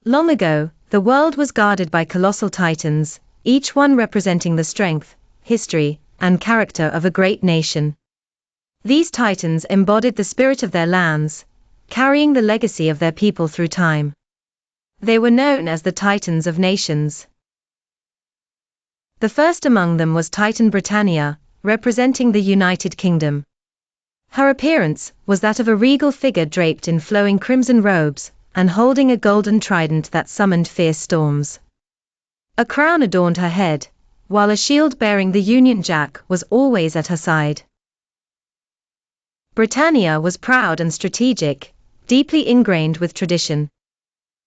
Long ago, the world was guarded by colossal titans, each one representing the strength, history, and character of a great nation. These titans embodied the spirit of their lands, carrying the legacy of their people through time. They were known as the Titans of Nations. The first among them was Titan Britannia, representing the United Kingdom. Her appearance was that of a regal figure draped in flowing crimson robes, and holding a golden trident that summoned fierce storms. A crown adorned her head, while a shield bearing the Union Jack was always at her side. Britannia was proud and strategic, deeply ingrained with tradition.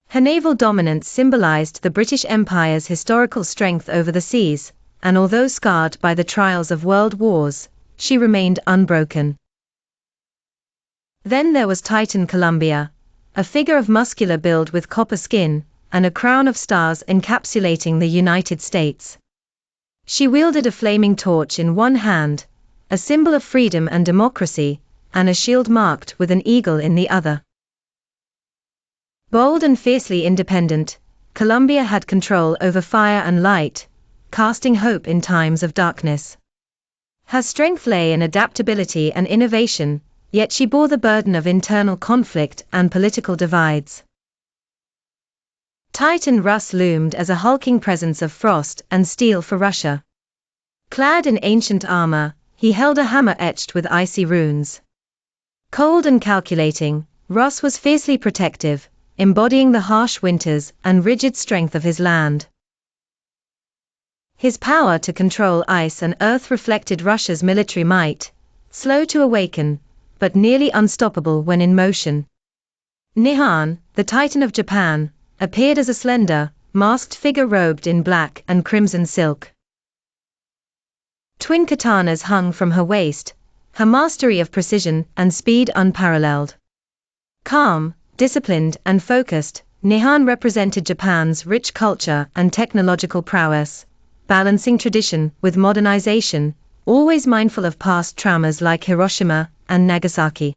Her naval dominance symbolized the British Empire's historical strength over the seas, and although scarred by the trials of world wars, she remained unbroken. Then there was Titan Columbia, a figure of muscular build with copper skin, and a crown of stars encapsulating the United States. She wielded a flaming torch in one hand, a symbol of freedom and democracy, and a shield marked with an eagle in the other. Bold and fiercely independent, Columbia had control over fire and light, casting hope in times of darkness. Her strength lay in adaptability and innovation, yet she bore the burden of internal conflict and political divides. Titan Rus loomed as a hulking presence of frost and steel for Russia. Clad in ancient armor, he held a hammer etched with icy runes. Cold and calculating, Rus was fiercely protective, embodying the harsh winters and rigid strength of his land. His power to control ice and earth reflected Russia's military might, slow to awaken, but nearly unstoppable when in motion. Nihon, the Titan of Japan, appeared as a slender, masked figure robed in black and crimson silk. Twin katanas hung from her waist, her mastery of precision and speed unparalleled. Calm, disciplined and focused, Nihon represented Japan's rich culture and technological prowess, balancing tradition with modernization, always mindful of past traumas like Hiroshima and Nagasaki.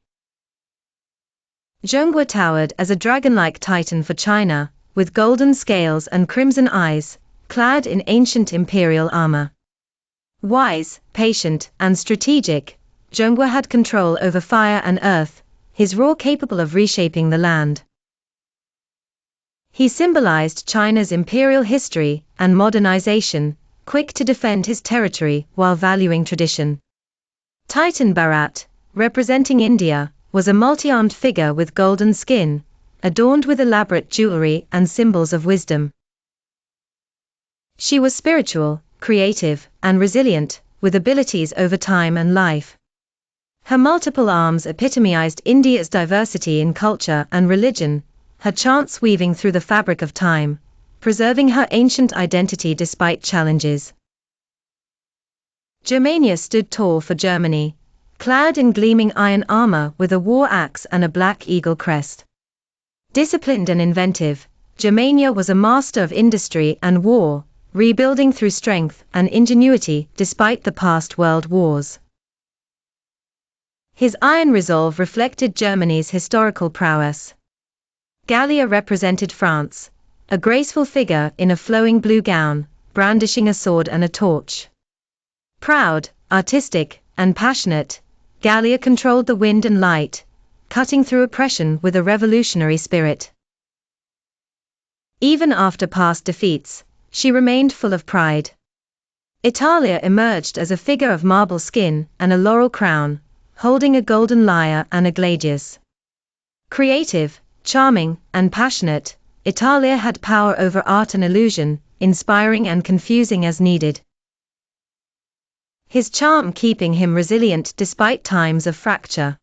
Zhongguo towered as a dragon-like titan for China, with golden scales and crimson eyes, clad in ancient imperial armor. Wise, patient, and strategic, Zhongguo had control over fire and earth, his roar capable of reshaping the land. He symbolized China's imperial history and modernization, quick to defend his territory while valuing tradition. Titan Bharat, representing India, was a multi-armed figure with golden skin, adorned with elaborate jewelry and symbols of wisdom. She was spiritual, creative, and resilient, with abilities over time and life. Her multiple arms epitomized India's diversity in culture and religion, her chants weaving through the fabric of time, preserving her ancient identity despite challenges. Germania stood tall for Germany, clad in gleaming iron armor with a war axe and a black eagle crest. Disciplined and inventive, Germania was a master of industry and war, rebuilding through strength and ingenuity despite the past world wars. His iron resolve reflected Germany's historical prowess. Gallia represented France, a graceful figure in a flowing blue gown, brandishing a sword and a torch. Proud, artistic, and passionate, Gallia controlled the wind and light, cutting through oppression with a revolutionary spirit. Even after past defeats, she remained full of pride. Italia emerged as a figure of marble skin and a laurel crown, holding a golden lyre and a gladius. Creative, charming, and passionate, Italia had power over art and illusion, inspiring and confusing as needed. His charm keeping him resilient despite times of fracture.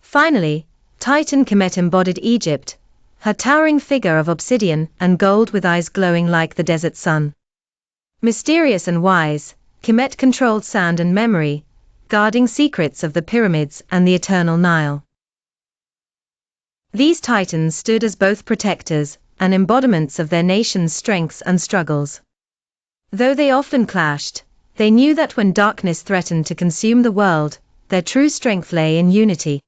Finally, Titan Kemet embodied Egypt, her towering figure of obsidian and gold with eyes glowing like the desert sun. Mysterious and wise, Kemet controlled sand and memory, guarding secrets of the pyramids and the eternal Nile. These titans stood as both protectors and embodiments of their nation's strengths and struggles. Though they often clashed, they knew that when darkness threatened to consume the world, their true strength lay in unity.